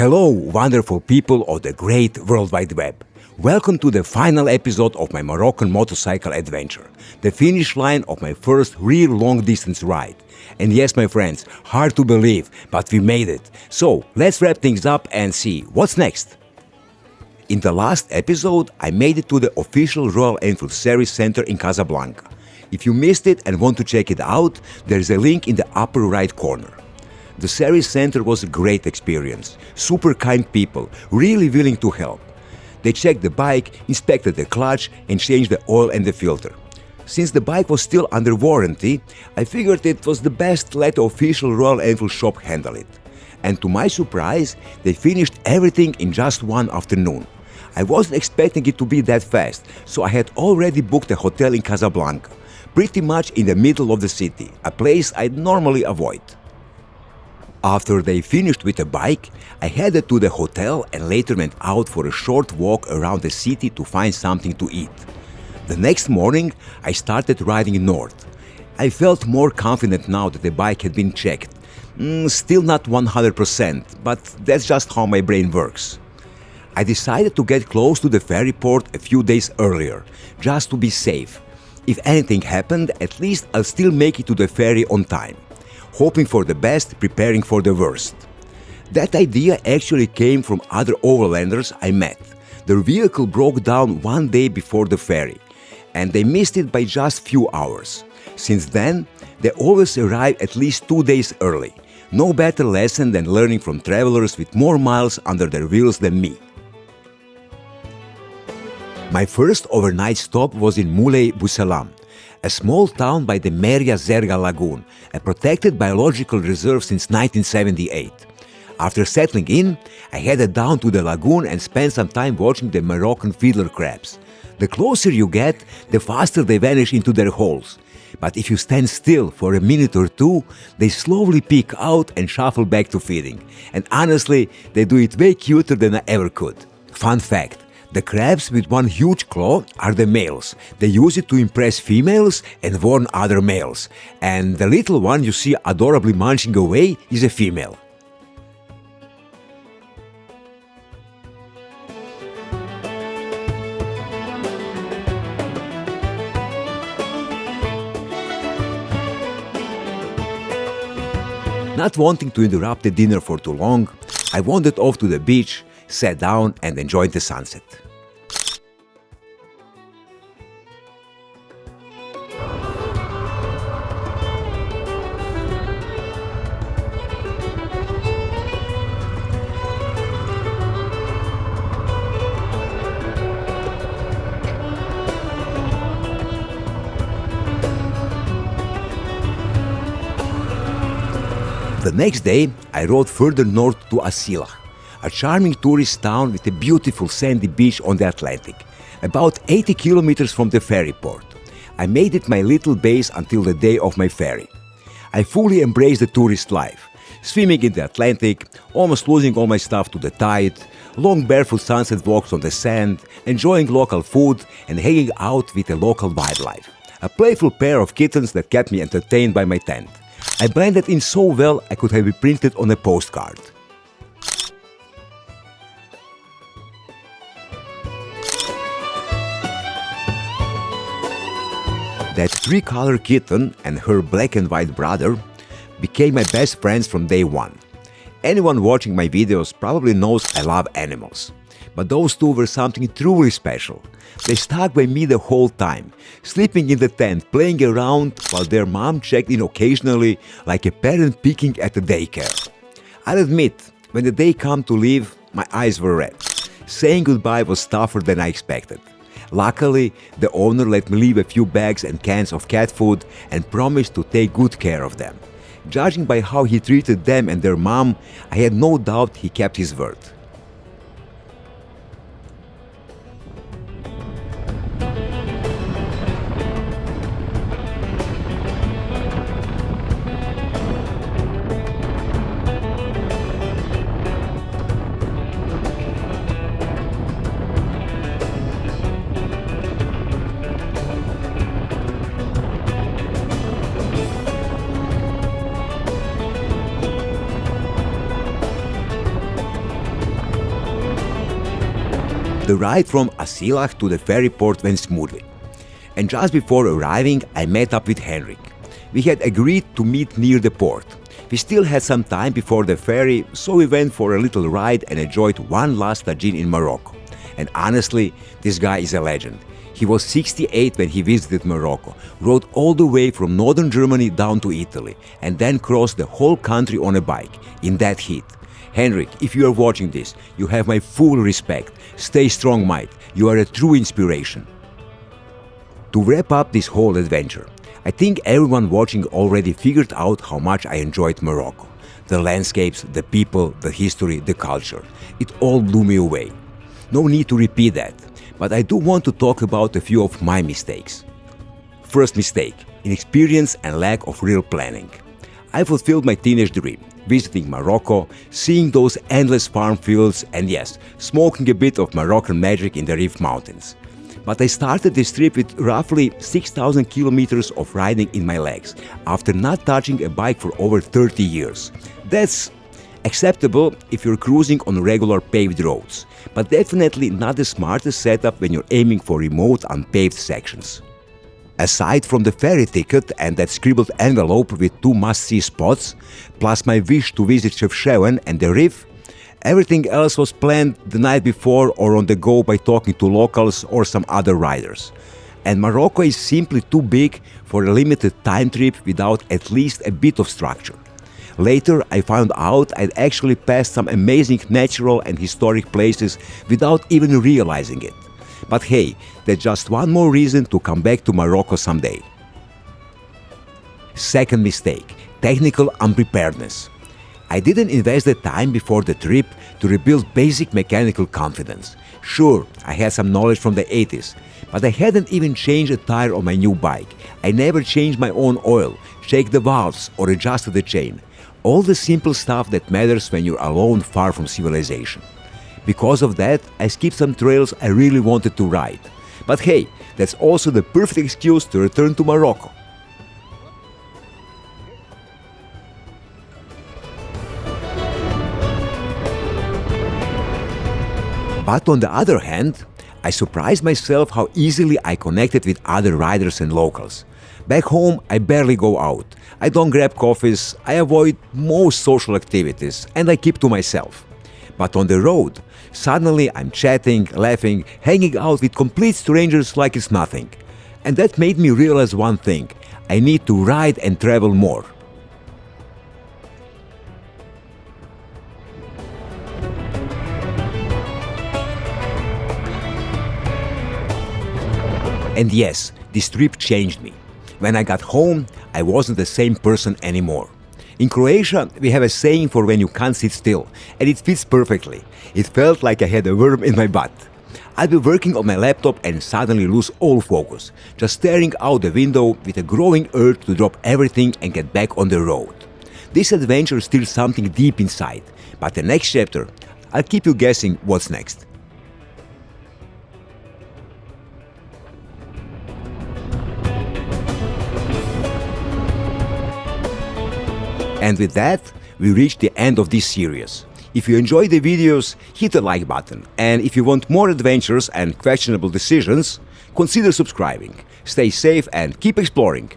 Hello, wonderful people of the great World Wide Web. Welcome to the final episode of my Moroccan motorcycle adventure, the finish line of my first real long-distance ride. And yes, my friends, hard to believe, but we made it. So, let's wrap things up and see what's next. In the last episode, I made it to the official Royal Enfield Service Center in Casablanca. If you missed it and want to check it out, there's a link in the upper right corner. The service center was a great experience. Super kind people, really willing to help. They checked the bike, inspected the clutch, and changed the oil and the filter. Since the bike was still under warranty, I figured it was the best to let the official Royal Enfield shop handle it. And to my surprise, they finished everything in just one afternoon. I wasn't expecting it to be that fast, so I had already booked a hotel in Casablanca, pretty much in the middle of the city, a place I'd normally avoid. After they finished with the bike, I headed to the hotel and later went out for a short walk around the city to find something to eat. The next morning, I started riding north. I felt more confident now that the bike had been checked. Still not 100%, but that's just how my brain works. I decided to get close to the ferry port a few days earlier, just to be safe. If anything happened, at least I'll still make it to the ferry on time. Hoping for the best, preparing for the worst. That idea actually came from other overlanders I met. Their vehicle broke down one day before the ferry, and they missed it by just few hours. Since then, they always arrive at least 2 days early. No better lesson than learning from travelers with more miles under their wheels than me. My first overnight stop was in Moulay Boussalam, a small town by the Meria Zerga Lagoon, a protected biological reserve since 1978. After settling in, I headed down to the lagoon and spent some time watching the Moroccan fiddler crabs. The closer you get, the faster they vanish into their holes. But if you stand still for a minute or two, they slowly peek out and shuffle back to feeding. And honestly, they do it way cuter than I ever could. Fun fact. The crabs with one huge claw are the males. They use it to impress females and warn other males. And the little one you see adorably munching away is a female. Not wanting to interrupt the dinner for too long, I wandered off to the beach, sat down and enjoyed the sunset. The next day, I rode further north to Asila, a charming tourist town with a beautiful sandy beach on the Atlantic, about 80 kilometers from the ferry port. I made it my little base until the day of my ferry. I fully embraced the tourist life, swimming in the Atlantic, almost losing all my stuff to the tide, long barefoot sunset walks on the sand, enjoying local food and hanging out with the local wildlife. A playful pair of kittens that kept me entertained by my tent. I blended in so well I could have it printed on a postcard. That three-color kitten and her black and white brother became my best friends from day one. Anyone watching my videos probably knows I love animals. But those two were something truly special. They stuck by me the whole time, sleeping in the tent, playing around while their mom checked in occasionally like a parent peeking at the daycare. I'll admit, when the day came to leave, my eyes were red. Saying goodbye was tougher than I expected. Luckily, the owner let me leave a few bags and cans of cat food and promised to take good care of them. Judging by how he treated them and their mom, I had no doubt he kept his word. The ride from Asilach to the ferry port went smoothly. And just before arriving, I met up with Henrik. We had agreed to meet near the port. We still had some time before the ferry, so we went for a little ride and enjoyed one last tagine in Morocco. And honestly, this guy is a legend. He was 68 when he visited Morocco, rode all the way from northern Germany down to Italy, and then crossed the whole country on a bike, in that heat. Henrik, if you are watching this, you have my full respect. Stay strong, mate. You are a true inspiration. To wrap up this whole adventure, I think everyone watching already figured out how much I enjoyed Morocco. The landscapes, the people, the history, the culture. It all blew me away. No need to repeat that, but I do want to talk about a few of my mistakes. First mistake, inexperience and lack of real planning. I fulfilled my teenage dream, visiting Morocco, seeing those endless farm fields, and yes, smoking a bit of Moroccan magic in the Rif Mountains. But I started this trip with roughly 6,000 kilometers of riding in my legs, after not touching a bike for over 30 years. That's acceptable if you're cruising on regular paved roads, but definitely not the smartest setup when you're aiming for remote unpaved sections. Aside from the ferry ticket and that scribbled envelope with 2 must-see spots, plus my wish to visit Chefchaouen and the Rif, everything else was planned the night before or on the go by talking to locals or some other riders. And Morocco is simply too big for a limited time trip without at least a bit of structure. Later, I found out I'd actually passed some amazing natural and historic places without even realizing it. But hey, that's just one more reason to come back to Morocco someday. Second mistake, technical unpreparedness. I didn't invest the time before the trip to rebuild basic mechanical confidence. Sure, I had some knowledge from the 80s, but I hadn't even changed a tire on my new bike. I never changed my own oil, checked the valves, or adjusted the chain. All the simple stuff that matters when you're alone far from civilization. Because of that, I skipped some trails I really wanted to ride. But hey, that's also the perfect excuse to return to Morocco. But on the other hand, I surprised myself how easily I connected with other riders and locals. Back home, I barely go out. I don't grab coffees, I avoid most social activities, and I keep to myself. But on the road, suddenly I'm chatting, laughing, hanging out with complete strangers like it's nothing. And that made me realize one thing: I need to ride and travel more. And yes, this trip changed me. When I got home, I wasn't the same person anymore. In Croatia, we have a saying for when you can't sit still, and it fits perfectly. It felt like I had a worm in my butt. I'd be working on my laptop and suddenly lose all focus, just staring out the window with a growing urge to drop everything and get back on the road. This adventure is still something deep inside, but the next chapter, I'll keep you guessing what's next. And with that, we reached the end of this series. If you enjoy the videos, hit the like button. And if you want more adventures and questionable decisions, consider subscribing. Stay safe and keep exploring.